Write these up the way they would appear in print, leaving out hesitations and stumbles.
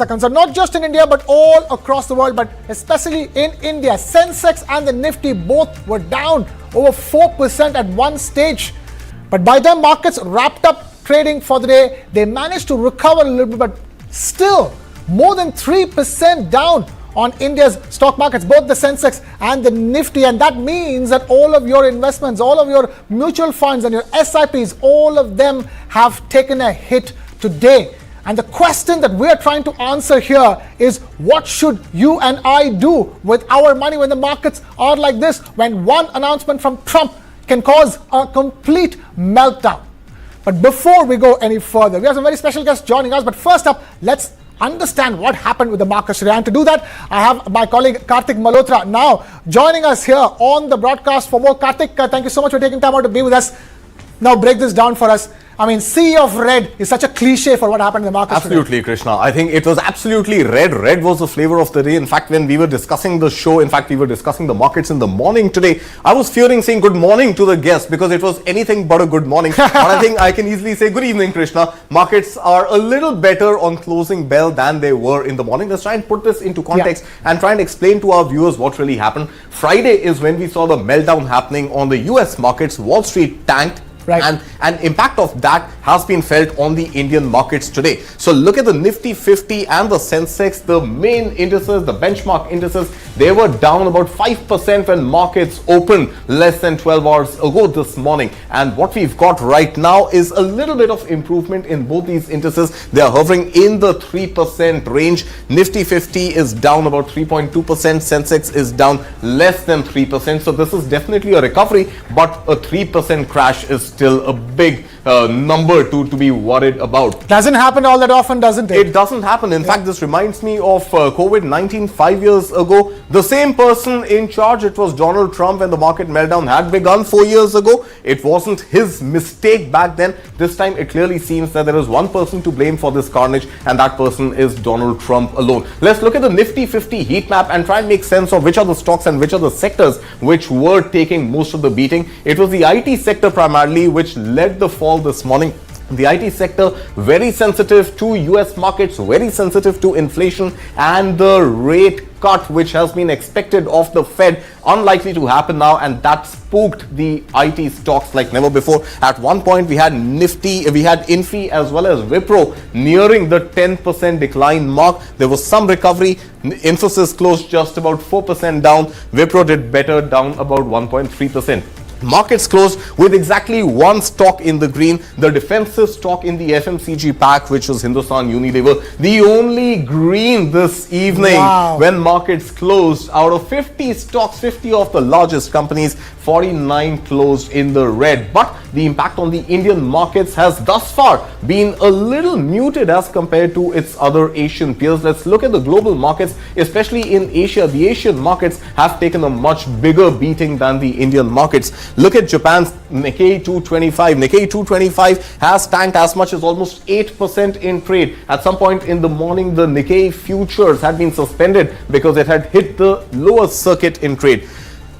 are concerned, not just in India but all across the world, but especially in India. Sensex and the Nifty both were down over 4% at one stage. But by the time markets wrapped up trading for the day, they managed to recover a little bit, but still more than 3% down on India's stock markets, both the Sensex and the Nifty. And that means that all of your investments, all of your mutual funds and your SIPs, all of them have taken a hit today. And the question that we're trying to answer here is, what should you and I do with our money when the markets are like this, when one announcement from Trump can cause a complete meltdown? But before we go any further, we have some very special guests joining us. But first up, let's understand what happened with the markets today. And to do that, I have my colleague Karthik Malhotra now joining us here on the broadcast for more. Karthik, thank you so much for taking time out to be with us. Now break this down for us. I mean, sea of red is such a cliche for what happened in the market. Absolutely, today. Krishna. I think it was absolutely red. Red was the flavor of the day. In fact, when we were discussing the show, we were discussing the markets in the morning today, I was fearing saying good morning to the guests because it was anything but a good morning. But I think I can easily say good evening, Krishna. Markets are a little better on closing bell than they were in the morning. Let's try and put this into context and try and explain to our viewers what really happened. Friday is when we saw the meltdown happening on the US markets. Wall Street tanked. Right. And impact of that has been felt on the Indian markets today. So look at the Nifty 50 and the Sensex, the main indices, the benchmark indices, they were down about 5% when markets opened less than 12 hours ago this morning. And what we've got right now is a little bit of improvement in both these indices. They are hovering in the 3% range. Nifty 50 is down about 3.2%. Sensex is down less than 3%. So this is definitely a recovery, but a 3% crash is still a big number to be worried about. Doesn't happen all that often, doesn't it? It doesn't happen. In fact, this reminds me of COVID-19 5 years ago. The same person in charge, it was Donald Trump, when the market meltdown had begun 4 years ago. It wasn't his mistake back then. This time it clearly seems that there is one person to blame for this carnage, and that person is Donald Trump alone. Let's look at the Nifty 50 heat map and try and make sense of which are the stocks and which are the sectors which were taking most of the beating. It was the IT sector primarily which led the fall this morning. The IT sector very sensitive to US markets, very sensitive to inflation, and the rate cut which has been expected of the Fed unlikely to happen now, and that spooked the IT stocks like never before. At one point we had Nifty, we had Infi as well as Wipro nearing the 10% decline mark. There was some recovery. Infosys closed just about 4% down. Wipro did better, down about 1.3%. Markets closed with exactly one stock in the green, the defensive stock in the FMCG pack, which was Hindustan Unilever, the only green this evening. Wow. When markets closed. Out of 50 stocks, 50 of the largest companies, 49 closed in the red. But the impact on the Indian markets has thus far been a little muted as compared to its other Asian peers. Let's look at the global markets, especially in Asia. The Asian markets have taken a much bigger beating than the Indian markets. Look at Japan's Nikkei 225. Nikkei 225 has tanked as much as almost 8% in trade. At some point in the morning, the Nikkei futures had been suspended because it had hit the lower circuit in trade.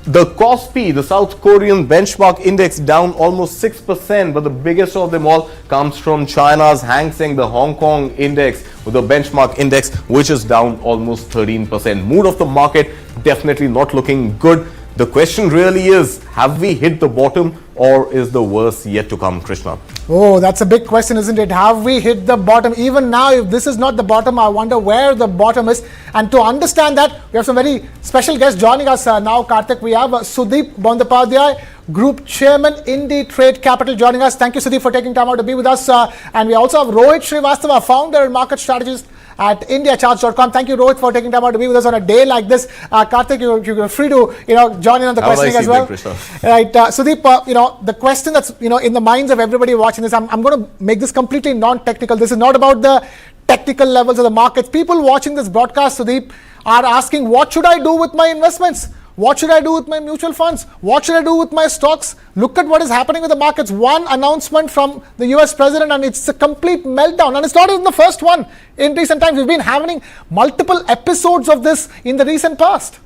The KOSPI, the South Korean benchmark index, down almost 6%, but the biggest of them all comes from China's Hang Seng, the Hong Kong index, with the benchmark index, which is down almost 13%. Mood of the market definitely not looking good. The question really is, have we hit the bottom, or is the worst yet to come, Krishna? Oh, that's a big question, isn't it? Have we hit the bottom? Even now, if this is not the bottom, I wonder where the bottom is. And to understand that, we have some very special guests joining us now, Karthik. We have Sudeep Bandopadhyay, Group Chairman, Indie Trade Capital, joining us. Thank you, Sudeep, for taking time out to be with us. And we also have Rohit Srivastava, founder and market strategist at IndiaCharts.com. Thank you, Rohit, for taking time out to be with us on a day like this. Karthik, you're free to join in on the questioning as well. Right, Sudeep, the question that's in the minds of everybody watching this, I'm going to make this completely non-technical. This is not about the technical levels of the markets. People watching this broadcast, Sudeep, are asking, what should I do with my investments? What should I do with my mutual funds? What should I do with my stocks? Look at what is happening with the markets. One announcement from the US president and it's a complete meltdown. And it's not even the first one in recent times. We've been having multiple episodes of this in the recent past.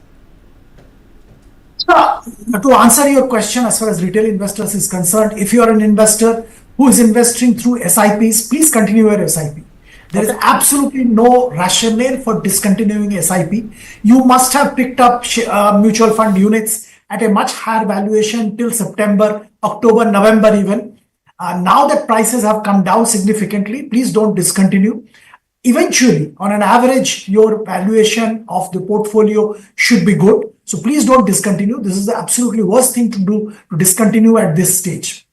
To answer your question, as far as retail investors is concerned, if you are an investor who is investing through SIPs, please continue your SIP. There is absolutely no rationale for discontinuing SIP. You must have picked up mutual fund units at a much higher valuation till September, October, November even. Now that prices have come down significantly, please don't discontinue. Eventually, on an average, your valuation of the portfolio should be good. So please don't discontinue. This is the absolutely worst thing to do, to discontinue at this stage.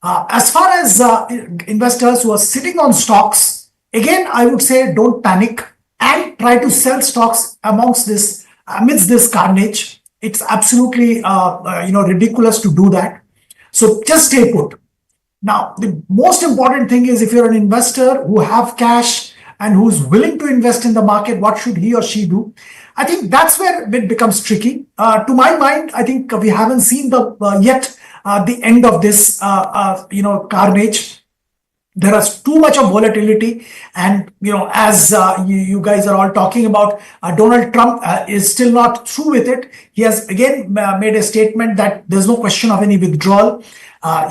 As far as investors who are sitting on stocks, again, I would say don't panic and try to sell stocks amidst this carnage. It's absolutely ridiculous to do that. So just stay put. Now, the most important thing is, if you're an investor who have cash and who's willing to invest in the market, what should he or she do? I think that's where it becomes tricky. To my mind, I think we haven't seen yet the end of this carnage. There is too much of volatility, and as you guys are all talking about, Donald Trump is still not through with it. He has again made a statement that there's no question of any withdrawal.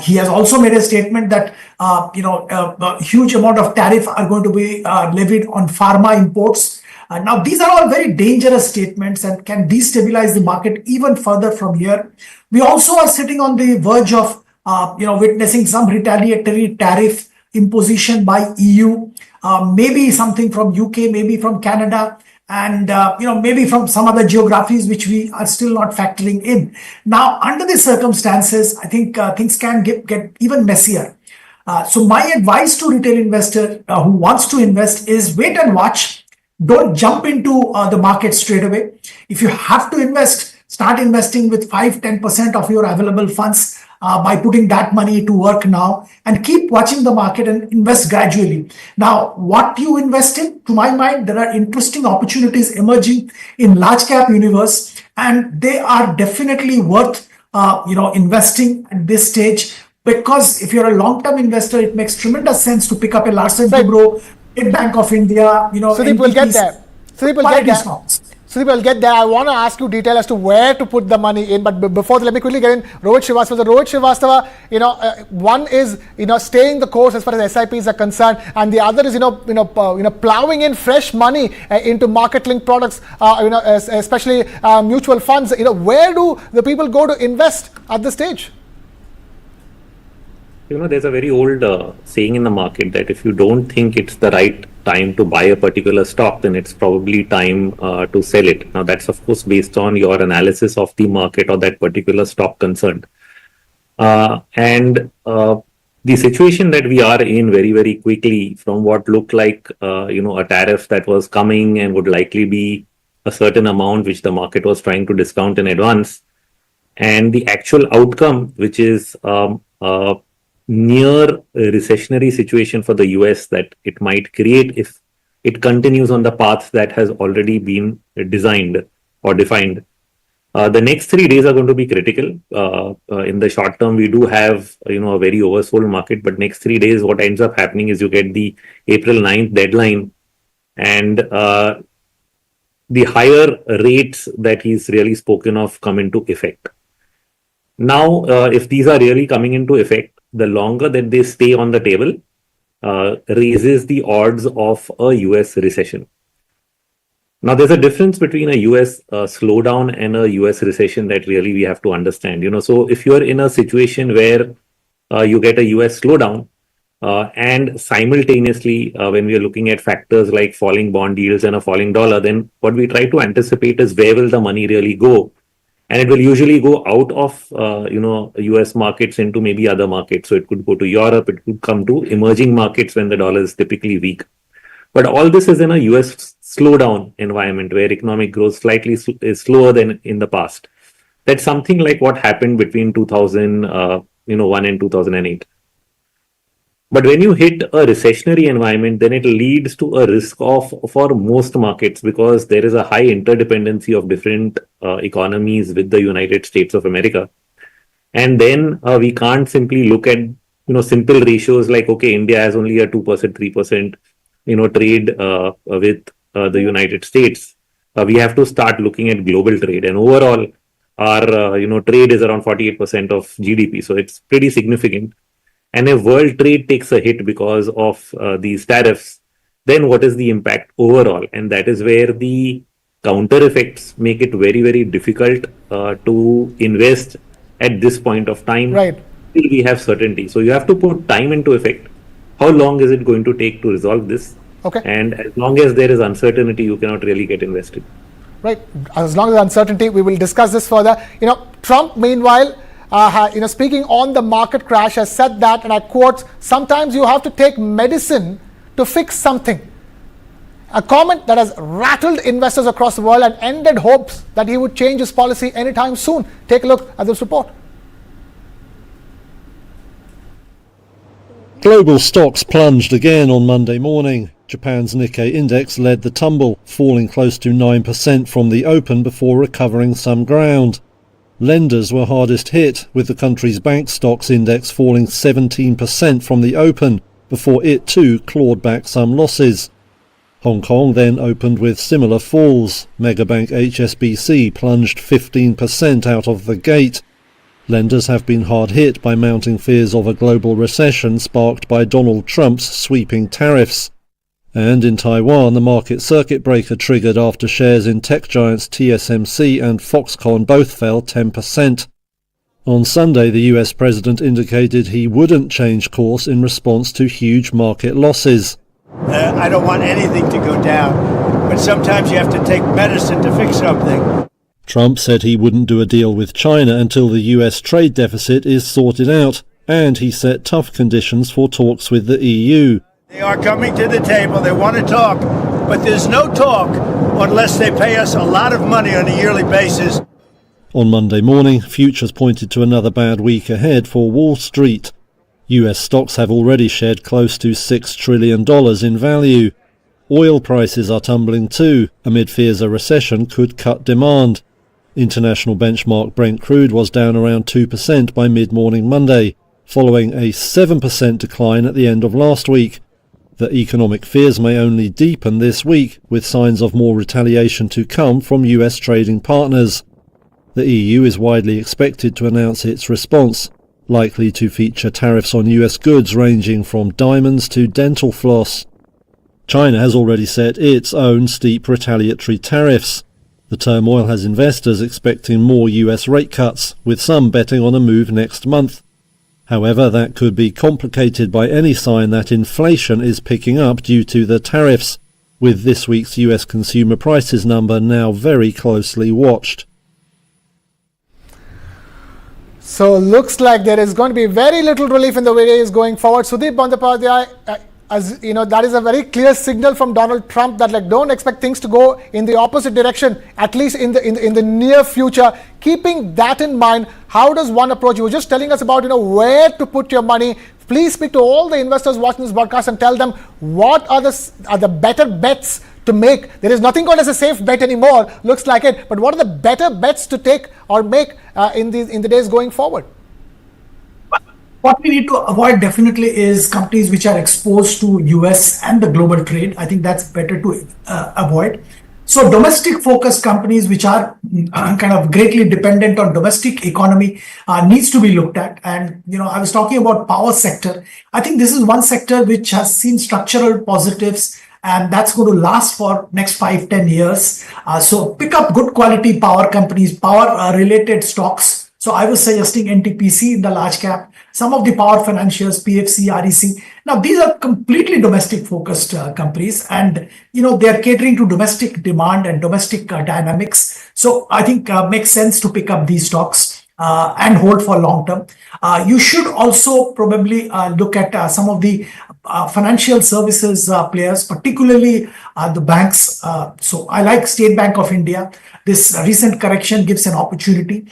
He has also made a statement that a huge amount of tariff are going to be levied on pharma imports. Now, these are all very dangerous statements and can destabilize the market even further from here. We also are sitting on the verge of witnessing some retaliatory tariff imposition by EU, maybe something from UK, maybe from Canada, and maybe from some other geographies which we are still not factoring in. Now, under these circumstances, I think things can get even messier. So my advice to retail investor who wants to invest is wait and watch. Don't jump into the market straight away. If you have to invest, start investing with 5-10% of your available funds by putting that money to work now, and keep watching the market and invest gradually. Now, what you invest in, to my mind, there are interesting opportunities emerging in large cap universe, and they are definitely worth investing at this stage, because if you're a long-term investor, it makes tremendous sense to pick up a Larsen & Toubro, Bank of India, Sudeep will get there. Sudeep will get there. I want to ask you detail as to where to put the money in, but before that, let me quickly get in Rohit Srivastava. So Rohit Srivastava, one is staying the course as far as SIPs are concerned, and the other is plowing in fresh money into market-linked products, especially mutual funds. Where do the people go to invest at this stage? There's a very old saying in the market that if you don't think it's the right time to buy a particular stock, then it's probably time to sell it. Now, that's of course based on your analysis of the market or that particular stock concerned. And the situation that we are in very, very quickly, from what looked like a tariff that was coming and would likely be a certain amount which the market was trying to discount in advance, and the actual outcome, which is near a recessionary situation for the US that it might create if it continues on the path that has already been designed or defined. The next 3 days are going to be critical. In the short term, we do have a very oversold market, but next 3 days, what ends up happening is you get the April 9th deadline, and the higher rates that he's really spoken of come into effect. Now, if these are really coming into effect, the longer that they stay on the table, raises the odds of a US recession. Now, there's a difference between a US slowdown and a US recession that really we have to understand. So if you're in a situation where you get a US slowdown, and simultaneously, when we are looking at factors like falling bond yields and a falling dollar, then what we try to anticipate is where will the money really go? And it will usually go out of, US markets into maybe other markets. So it could go to Europe, it could come to emerging markets when the dollar is typically weak. But all this is in a US slowdown environment where economic growth slightly is slower than in the past. That's something like what happened between 2001 and 2008. But when you hit a recessionary environment, then it leads to a risk for most markets, because there is a high interdependency of different economies with the United States of America. And then we can't simply look at, simple ratios like, okay, India has only a 2%, 3%, trade with the United States. We have to start looking at global trade. And overall, our, trade is around 48% of GDP. So it's pretty significant. And if world trade takes a hit because of these tariffs, then what is the impact overall? And that is where the counter effects make it very, very difficult to invest at this point of time. Right. Till we have certainty. So you have to put time into effect. How long is it going to take to resolve this? Okay. And as long as there is uncertainty, you cannot really get invested. Right. As long as uncertainty, we will discuss this further. Trump, meanwhile, speaking on the market crash, has said that, and I quote, "Sometimes you have to take medicine to fix something." A comment that has rattled investors across the world and ended hopes that he would change his policy anytime soon. Take a look at this report. Global stocks plunged again on Monday morning. Japan's Nikkei index led the tumble, falling close to 9% from the open before recovering some ground. Lenders were hardest hit, with the country's bank stocks index falling 17% from the open before it too clawed back some losses. Hong Kong then opened with similar falls. Megabank HSBC plunged 15% out of the gate. Lenders have been hard hit by mounting fears of a global recession sparked by Donald Trump's sweeping tariffs. And in Taiwan, the market circuit breaker triggered after shares in tech giants TSMC and Foxconn both fell 10%. On Sunday, the US president indicated he wouldn't change course in response to huge market losses. I don't want anything to go down, but sometimes you have to take medicine to fix something. Trump said he wouldn't do a deal with China until the US trade deficit is sorted out, and he set tough conditions for talks with the EU. They are coming to the table, they want to talk, but there's no talk unless they pay us a lot of money on a yearly basis. On Monday morning, futures pointed to another bad week ahead for Wall Street. US stocks have already shed close to $6 trillion in value. Oil prices are tumbling too, amid fears a recession could cut demand. International benchmark Brent crude was down around 2% by mid-morning Monday, following a 7% decline at the end of last week. The economic fears may only deepen this week, with signs of more retaliation to come from US trading partners. The EU is widely expected to announce its response, likely to feature tariffs on US goods ranging from diamonds to dental floss. China has already set its own steep retaliatory tariffs. The turmoil has investors expecting more US rate cuts, with some betting on a move next month. However, that could be complicated by any sign that inflation is picking up due to the tariffs, with this week's US consumer prices number now very closely watched. So looks like there is going to be very little relief in the days going forward. Sudeep Bandyopadhyay, as you know, that is a very clear signal from Donald Trump that don't expect things to go in the opposite direction, at least in the near future. Keeping that in mind, how does one approach? You were just telling us about where to put your money. Please speak to all the investors watching this broadcast and tell them what are the better bets to make. There is nothing called as a safe bet anymore, looks like it. But what are the better bets to take or make in the days going forward? What we need to avoid definitely is companies which are exposed to US and the global trade. I think that's better to avoid. So domestic focused companies which are kind of greatly dependent on domestic economy needs to be looked at. And, I was talking about power sector. I think this is one sector which has seen structural positives, and that's going to last for next 5-10 years. So pick up good quality power companies, power related stocks. So I was suggesting NTPC in the large cap, some of the power financials, PFC, REC. Now, these are completely domestic focused companies, and, they are catering to domestic demand and domestic dynamics. So I think makes sense to pick up these stocks and hold for long term. You should also probably look at some of the financial services players, particularly the banks. So I like State Bank of India. This recent correction gives an opportunity.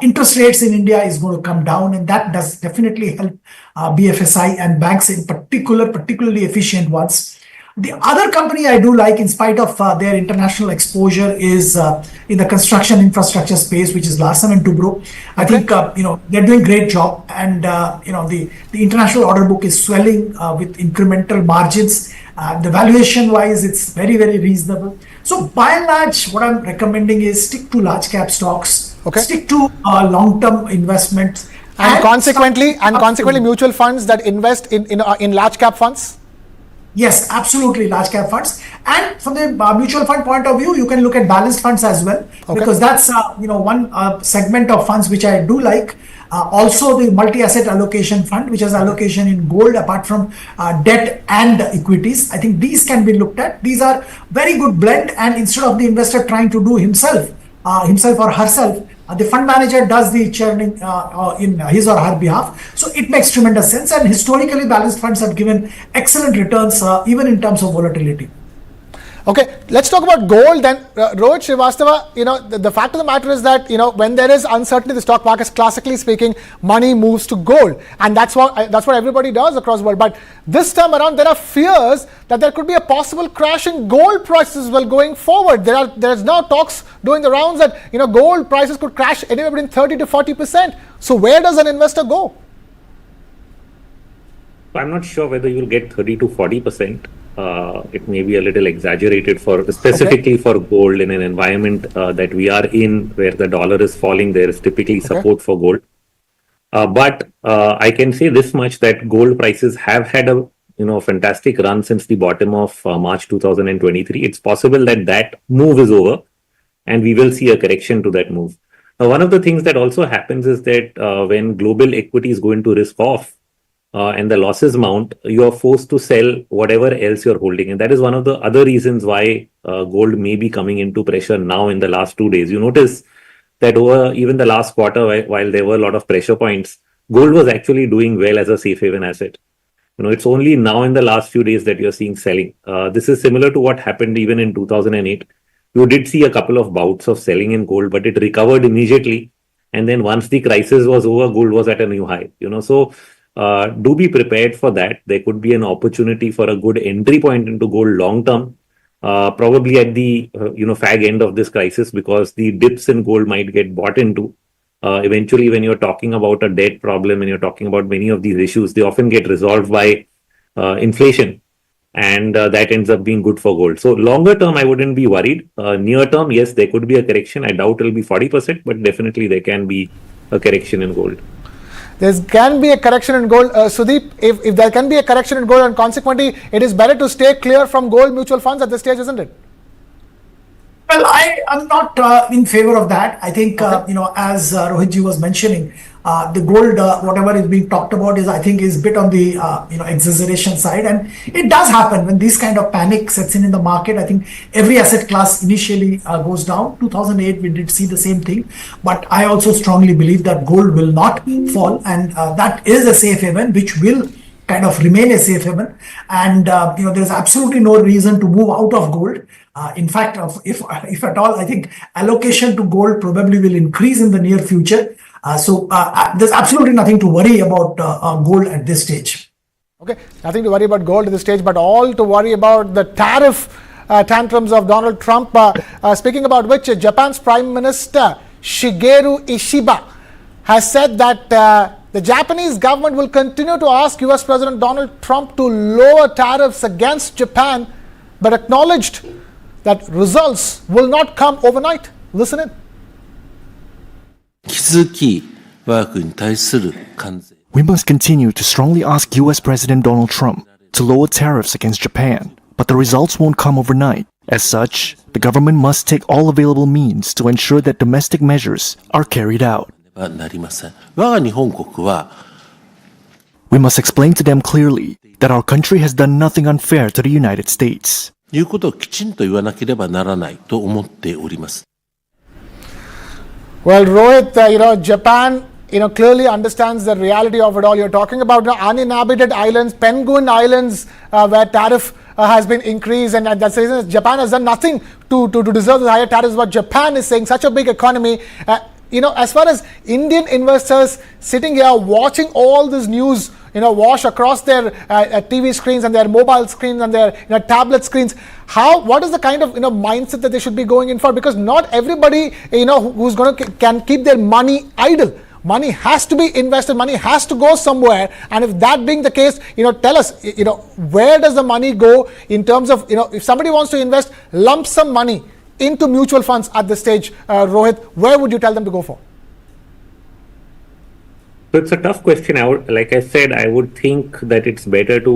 Interest rates in India is going to come down, and that does definitely help BFSI and banks in particular, particularly efficient ones. The other company I do like, in spite of their international exposure, is in the construction infrastructure space, which is Larsen and Toubro. I think they're doing a great job, and the international order book is swelling with incremental margins. The valuation wise, it's very, very reasonable. So by and large, what I'm recommending is stick to large cap stocks, stick to long term investments, and consequently mutual funds that invest in large cap funds. Yes, absolutely, large cap funds. And from the mutual fund point of view, you can look at balanced funds as well, because that's one segment of funds which I do like. Also, the multi-asset allocation fund, which has allocation in gold apart from debt and equities. I think these can be looked at. These are very good blend, and instead of the investor trying to do himself or herself, the fund manager does the churning in his or her behalf. So it makes tremendous sense. And historically, balanced funds have given excellent returns, even in terms of volatility. Okay, let's talk about gold then. Rohit Srivastava, the fact of the matter is that, when there is uncertainty in the stock markets, classically speaking, money moves to gold. And that's what everybody does across the world. But this time around, there are fears that there could be a possible crash in gold prices as well going forward. There's now talks doing the rounds that, gold prices could crash anywhere between 30 to 40%. So where does an investor go? I'm not sure whether you'll get 30 to 40%. It may be a little exaggerated specifically for gold in an environment that we are in, where the dollar is falling. There is typically support for gold. But I can say this much, that gold prices have had a fantastic run since the bottom of March 2023. It's possible that move is over and we will see a correction to that move. Now, one of the things that also happens is that when global equities go into risk off, and the losses mount, you are forced to sell whatever else you're holding. And that is one of the other reasons why gold may be coming into pressure now in the last 2 days. You notice that over even the last quarter, while there were a lot of pressure points, gold was actually doing well as a safe haven asset. It's only now in the last few days that you're seeing selling. This is similar to what happened even in 2008. You did see a couple of bouts of selling in gold, but it recovered immediately. And then once the crisis was over, gold was at a new high. So do be prepared for that. There could be an opportunity for a good entry point into gold long term, probably at the fag end of this crisis, because the dips in gold might get bought into. Eventually, when you're talking about a debt problem and you're talking about many of these issues, they often get resolved by inflation, and that ends up being good for gold. So longer term, I wouldn't be worried. Near term, yes, there could be a correction. I doubt it'll be 40%, but definitely there can be a correction in gold. There can be a correction in gold. Sudeep, if there can be a correction in gold, and consequently, it is better to stay clear from gold mutual funds at this stage, isn't it? Well, I am not in favor of that. I think, as Rohitji was mentioning, the gold, whatever is being talked about is a bit on the, exaggeration side. And it does happen when this kind of panic sets in the market. I think every asset class initially goes down. 2008, we did see the same thing. But I also strongly believe that gold will not fall. And that is a safe haven, which will kind of remain a safe haven. And, there's absolutely no reason to move out of gold. In fact, if at all, I think allocation to gold probably will increase in the near future. So there's absolutely nothing to worry about gold at this stage. Okay, nothing to worry about gold at this stage, but all to worry about the tariff tantrums of Donald Trump. Speaking about which, Japan's Prime Minister Shigeru Ishiba has said that the Japanese government will continue to ask US President Donald Trump to lower tariffs against Japan, but acknowledged that results will not come overnight. Listen in. We must continue to strongly ask US President Donald Trump to lower tariffs against Japan, but the results won't come overnight. As such, the government must take all available means to ensure that domestic measures are carried out. We must explain to them clearly that our country has done nothing unfair to the United States. いうことをきちんと言わなければならないと思っております。 Well, Rohit, Japan, clearly understands the reality of it all. You're talking about uninhabited islands, Penguin Islands, where tariff has been increased, and that's the reason Japan has done nothing to deserve the higher tariffs. What Japan is saying, such a big economy. As far as Indian investors sitting here watching all this news, wash across their TV screens and their mobile screens and their tablet screens, what is the kind of mindset that they should be going in for? Because not everybody who's can keep their money idle. Money has to be invested, money has to go somewhere, and if that being the case, tell us, where does the money go in terms of, if somebody wants to invest lump sum money into mutual funds at this stage, Rohit, where would you tell them to go for? So it's a tough question. Like I said, I would think that it's better to,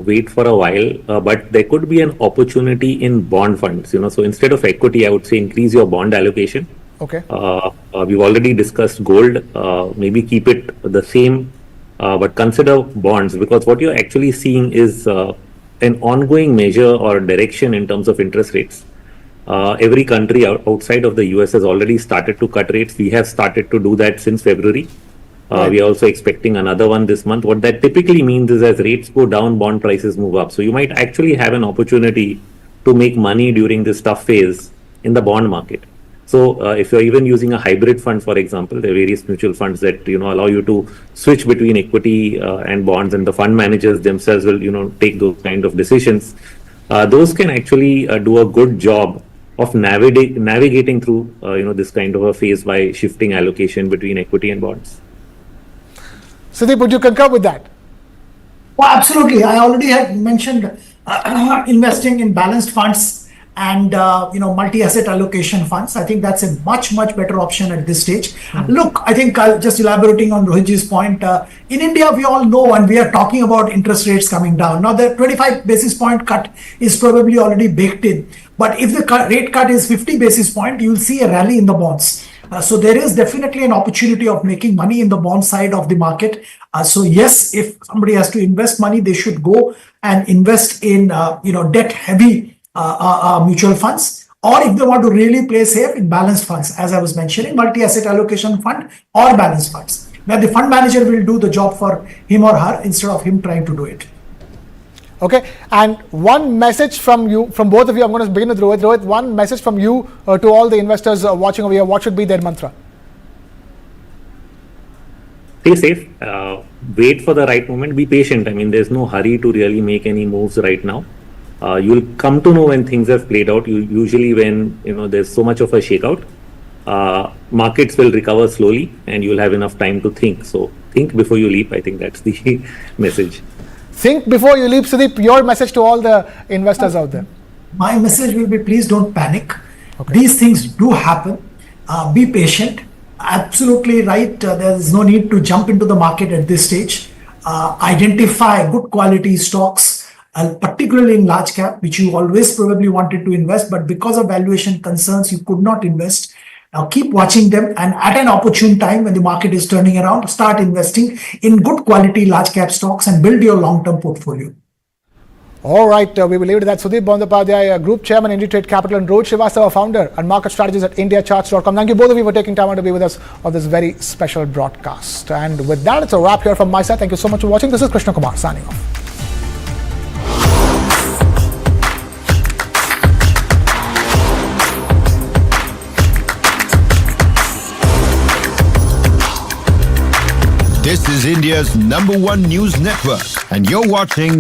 wait for a while, but there could be an opportunity in bond funds, so instead of equity, I would say increase your bond allocation. Okay. We've already discussed gold, maybe keep it the same, but consider bonds, because what you're actually seeing is an ongoing measure or direction in terms of interest rates. Every country outside of the US has already started to cut rates. We have started to do that since February. We are also expecting another one this month. What that typically means is as rates go down, bond prices move up. So you might actually have an opportunity to make money during this tough phase in the bond market. So if you're even using a hybrid fund, for example, there are various mutual funds that allow you to switch between equity and bonds, and the fund managers themselves will take those kind of decisions. Those can actually do a good job of navigating through this kind of a phase by shifting allocation between equity and bonds. Sudeep, would you concur with that? Well, absolutely. I already had mentioned investing in balanced funds and multi-asset allocation funds. I think that's a much better option at this stage. Look, I think just elaborating on Rohitji's point, in India we all know, and we are talking about interest rates coming down. Now the 25 basis point cut is probably already baked in, but if the rate cut is 50 basis point, you will see a rally in the bonds. So there is definitely an opportunity of making money in the bond side of the market. So yes, if somebody has to invest money, they should go and invest in debt heavy mutual funds, or if they want to really play safe, in balanced funds, as I was mentioning, multi-asset allocation fund or balanced funds, where the fund manager will do the job for him or her instead of him trying to do it. Okay, and one message from you, from both of you. I'm going to begin with Rohit. Rohit, one message from you to all the investors watching over here. What should be their mantra? Stay safe, wait for the right moment, be patient. I mean, there's no hurry to really make any moves right now. You'll come to know when things have played out. Usually when there's so much of a shakeout, markets will recover slowly and you'll have enough time to think. So think before you leap. I think that's the message. Think before you leap. Sudeep, your message to all the investors out there. My message will be, please don't panic. Okay. These things do happen. Be patient. Absolutely right. There is no need to jump into the market at this stage. Identify good quality stocks, particularly in large cap, which you always probably wanted to invest, but because of valuation concerns, you could not invest. Now keep watching them, and at an opportune time when the market is turning around, start investing in good quality large cap stocks and build your long-term portfolio. All right, we will leave it at that. Sudeep Bandopadhyay, Group Chairman, IndiTrade Capital, and Rohit Srivastava, Founder and Market Strategist at IndiaCharts.com. Thank you both of you for taking time out to be with us on this very special broadcast. And with that, it's a wrap here from my side. Thank you so much for watching. This is Krishna Kumar signing off. This is India's #1 news network, and you're watching